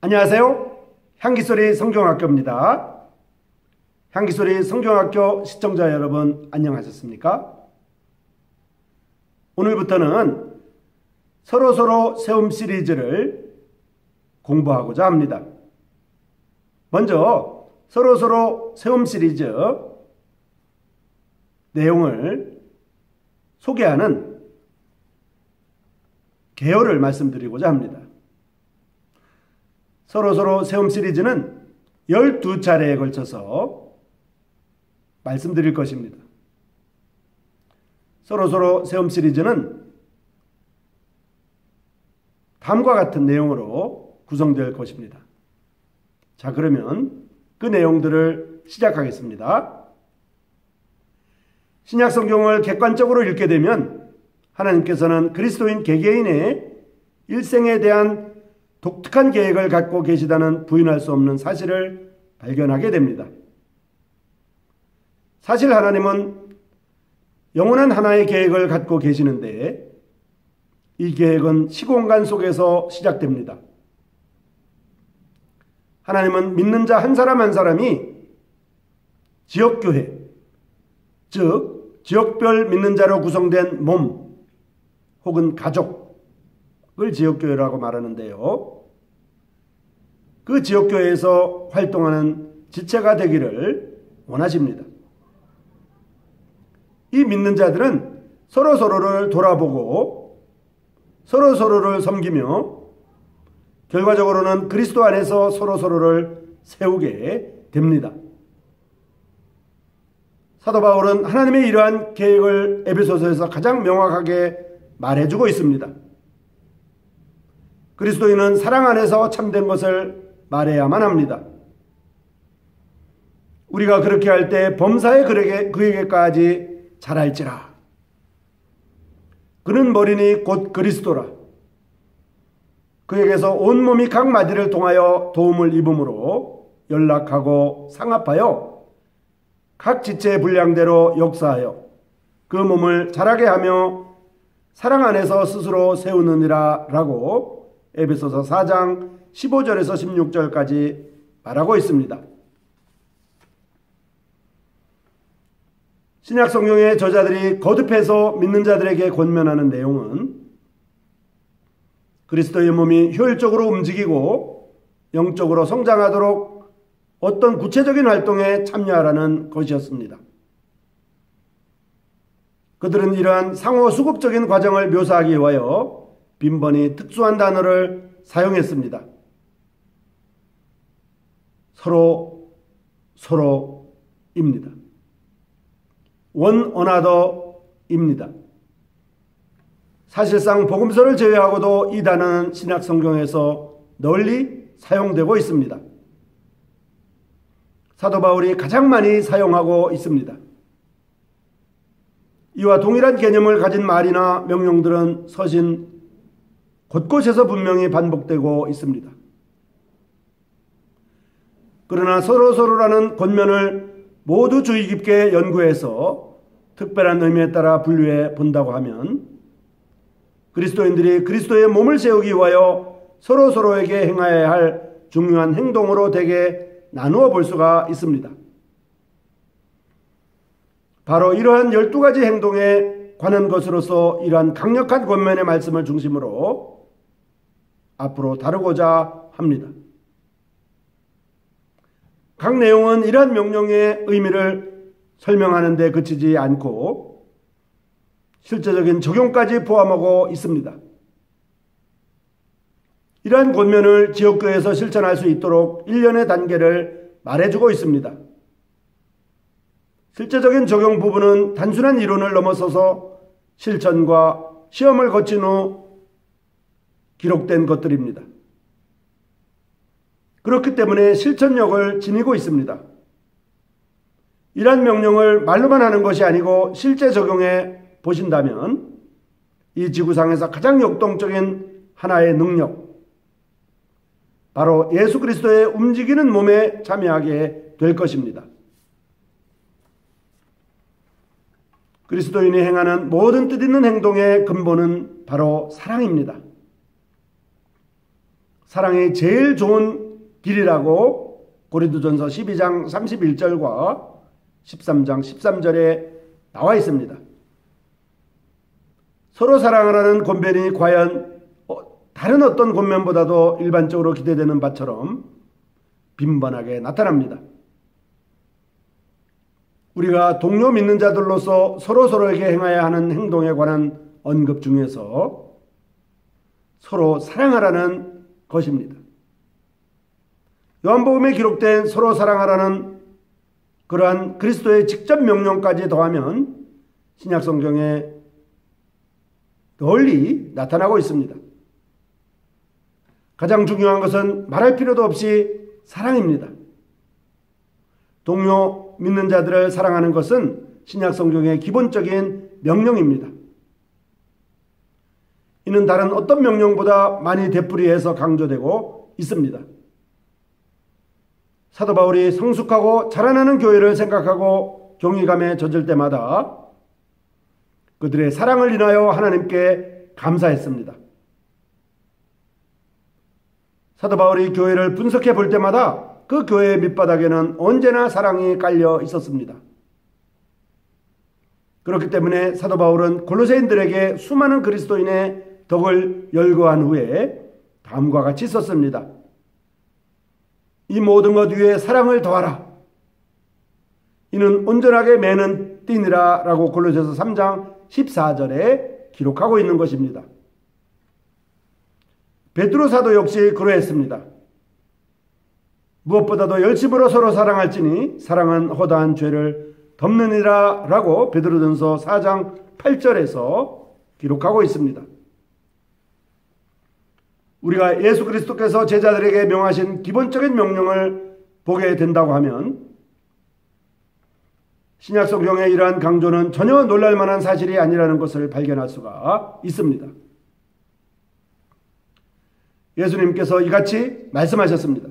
안녕하세요. 향기소리 성경학교입니다. 향기소리 성경학교 시청자 여러분 안녕하셨습니까? 오늘부터는 서로서로 세움 시리즈를 공부하고자 합니다. 먼저 서로서로 세움 시리즈 내용을 소개하는 개요를 말씀드리고자 합니다. 서로서로 세움 시리즈는 12차례에 걸쳐서 말씀드릴 것입니다. 서로서로 세움 시리즈는 다음과 같은 내용으로 구성될 것입니다. 자, 그러면 그 내용들을 시작하겠습니다. 신약 성경을 객관적으로 읽게 되면 하나님께서는 그리스도인 개개인의 일생에 대한 독특한 계획을 갖고 계시다는 부인할 수 없는 사실을 발견하게 됩니다. 사실 하나님은 영원한 하나의 계획을 갖고 계시는데 이 계획은 시공간 속에서 시작됩니다. 하나님은 믿는 자 한 사람 한 사람이 지역교회, 즉 지역별 믿는 자로 구성된 몸 혹은 가족을 지역교회라고 말하는데요. 그 지역교회에서 활동하는 지체가 되기를 원하십니다. 이 믿는 자들은 서로서로를 돌아보고 서로서로를 섬기며 결과적으로는 그리스도 안에서 서로서로를 세우게 됩니다. 사도 바울은 하나님의 이러한 계획을 에베소서에서 가장 명확하게 말해주고 있습니다. 그리스도인은 사랑 안에서 참된 것을 말해야만 합니다. 우리가 그렇게 할 때 범사에 그에게까지 잘할지라. 그는 머리니 곧 그리스도라. 그에게서 온몸이 각 마디를 통하여 도움을 입음으로 연락하고 상합하여 각 지체의 분량대로 역사하여 그 몸을 자라게 하며 사랑 안에서 스스로 세우느니라 라고 에베소서 4장 15절에서 16절까지 말하고 있습니다. 신약 성경의 저자들이 거듭해서 믿는 자들에게 권면하는 내용은 그리스도의 몸이 효율적으로 움직이고 영적으로 성장하도록 어떤 구체적인 활동에 참여하라는 것이었습니다. 그들은 이러한 상호 수급적인 과정을 묘사하기 위하여 빈번히 특수한 단어를 사용했습니다. 서로입니다. one another입니다. 사실상 복음서를 제외하고도 이 단어는 신약 성경에서 널리 사용되고 있습니다. 사도 바울이 가장 많이 사용하고 있습니다. 이와 동일한 개념을 가진 말이나 명령들은 서신 곳곳에서 분명히 반복되고 있습니다. 그러나 서로서로라는 권면을 모두 주의 깊게 연구해서 특별한 의미에 따라 분류해 본다고 하면 그리스도인들이 그리스도의 몸을 세우기 위하여 서로서로에게 행해야 할 중요한 행동으로 되게 나누어 볼 수가 있습니다. 바로 이러한 12가지 행동에 관한 것으로서 이러한 강력한 권면의 말씀을 중심으로 앞으로 다루고자 합니다. 각 내용은 이러한 명령의 의미를 설명하는 데 그치지 않고 실제적인 적용까지 포함하고 있습니다. 이러한 권면을 지역교회에서 실천할 수 있도록 일련의 단계를 말해주고 있습니다. 실제적인 적용 부분은 단순한 이론을 넘어서서 실천과 시험을 거친 후 기록된 것들입니다. 그렇기 때문에 실천력을 지니고 있습니다. 이러한 명령을 말로만 하는 것이 아니고 실제 적용해 보신다면 이 지구상에서 가장 역동적인 하나의 능력, 바로 예수 그리스도의 움직이는 몸에 참여하게 될 것입니다. 그리스도인이 행하는 모든 뜻있는 행동의 근본은 바로 사랑입니다. 사랑이 제일 좋은 길이라고 고린도전서 12장 31절과 13장 13절에 나와 있습니다. 서로 사랑하라는 권면이 과연 다른 어떤 권면보다도 일반적으로 기대되는 바처럼 빈번하게 나타납니다. 우리가 동료 믿는 자들로서 서로에게 행해야 하는 행동에 관한 언급 중에서 서로 사랑하라는 것입니다. 요한복음에 기록된 서로 사랑하라는 그러한 그리스도의 직접 명령까지 더하면 신약성경에 널리 나타나고 있습니다. 가장 중요한 것은 말할 필요도 없이 사랑입니다. 동료 믿는 자들을 사랑하는 것은 신약성경의 기본적인 명령입니다. 이는 다른 어떤 명령보다 많이 되풀이해서 강조되고 있습니다. 사도 바울이 성숙하고 자라나는 교회를 생각하고 경외감에 젖을 때마다 그들의 사랑을 인하여 하나님께 감사했습니다. 사도 바울이 교회를 분석해 볼 때마다 그 교회의 밑바닥에는 언제나 사랑이 깔려 있었습니다. 그렇기 때문에 사도 바울은 골로새인들에게 수많은 그리스도인의 덕을 열거한 후에 다음과 같이 썼습니다. 이 모든 것 위에 사랑을 더하라. 이는 온전하게 매는 띠니라 라고 골로새서 3장 14절에 기록하고 있는 것입니다. 베드로 사도 역시 그러했습니다. 무엇보다도 열심으로 서로 사랑할지니 사랑은 허다한 죄를 덮느니라 라고 베드로전서 4장 8절에서 기록하고 있습니다. 우리가 예수 그리스도께서 제자들에게 명하신 기본적인 명령을 보게 된다고 하면 신약성경의 이러한 강조는 전혀 놀랄만한 사실이 아니라는 것을 발견할 수가 있습니다. 예수님께서 이같이 말씀하셨습니다.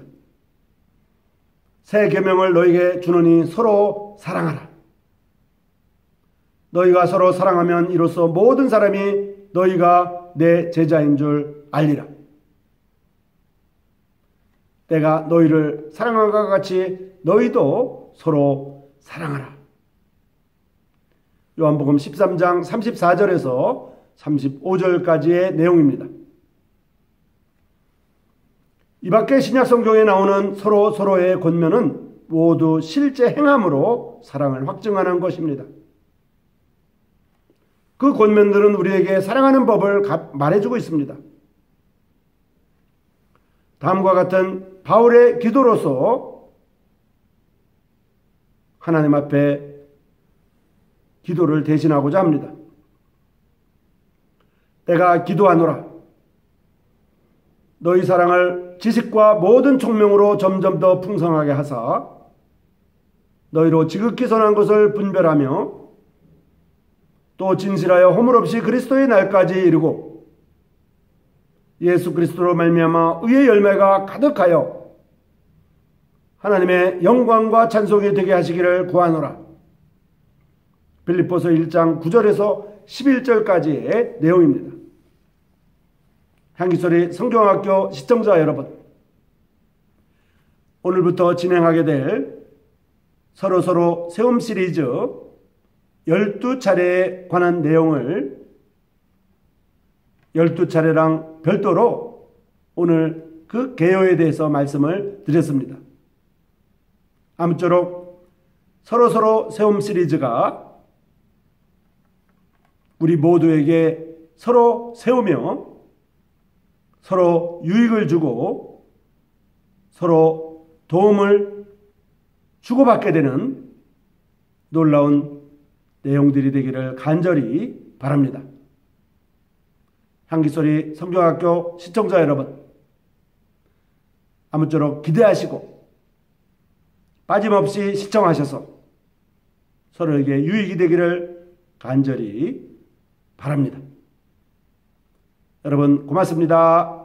새 계명을 너희에게 주노니 서로 사랑하라. 너희가 서로 사랑하면 이로써 모든 사람이 너희가 내 제자인 줄 알리라. 내가 너희를 사랑한 것 같이 너희도 서로 사랑하라. 요한복음 13장 34절에서 35절까지의 내용입니다. 이 밖에 신약성경에 나오는 서로의 권면은 모두 실제 행함으로 사랑을 확증하는 것입니다. 그 권면들은 우리에게 사랑하는 법을 말해주고 있습니다. 다음과 같은 바울의 기도로서 하나님 앞에 기도를 대신하고자 합니다. 내가 기도하노라. 너희 사랑을 지식과 모든 총명으로 점점 더 풍성하게 하사 너희로 지극히 선한 것을 분별하며 또 진실하여 허물없이 그리스도의 날까지 이르고 예수 그리스도로 말미암아 의의 열매가 가득하여 하나님의 영광과 찬송이 되게 하시기를 구하노라. 빌립보서 1장 9절에서 11절까지의 내용입니다. 향기소리 성경학교 시청자 여러분, 오늘부터 진행하게 될 서로 세움 시리즈 12차례에 관한 내용을 12차례랑 별도로 오늘 그 개요에 대해서 말씀을 드렸습니다. 아무쪼록 서로 세움 시리즈가 우리 모두에게 서로 세우며 서로 유익을 주고 서로 도움을 주고받게 되는 놀라운 내용들이 되기를 간절히 바랍니다. 향기소리 성경학교 시청자 여러분, 아무쪼록 기대하시고 빠짐없이 시청하셔서 서로에게 유익이 되기를 간절히 바랍니다. 여러분 고맙습니다.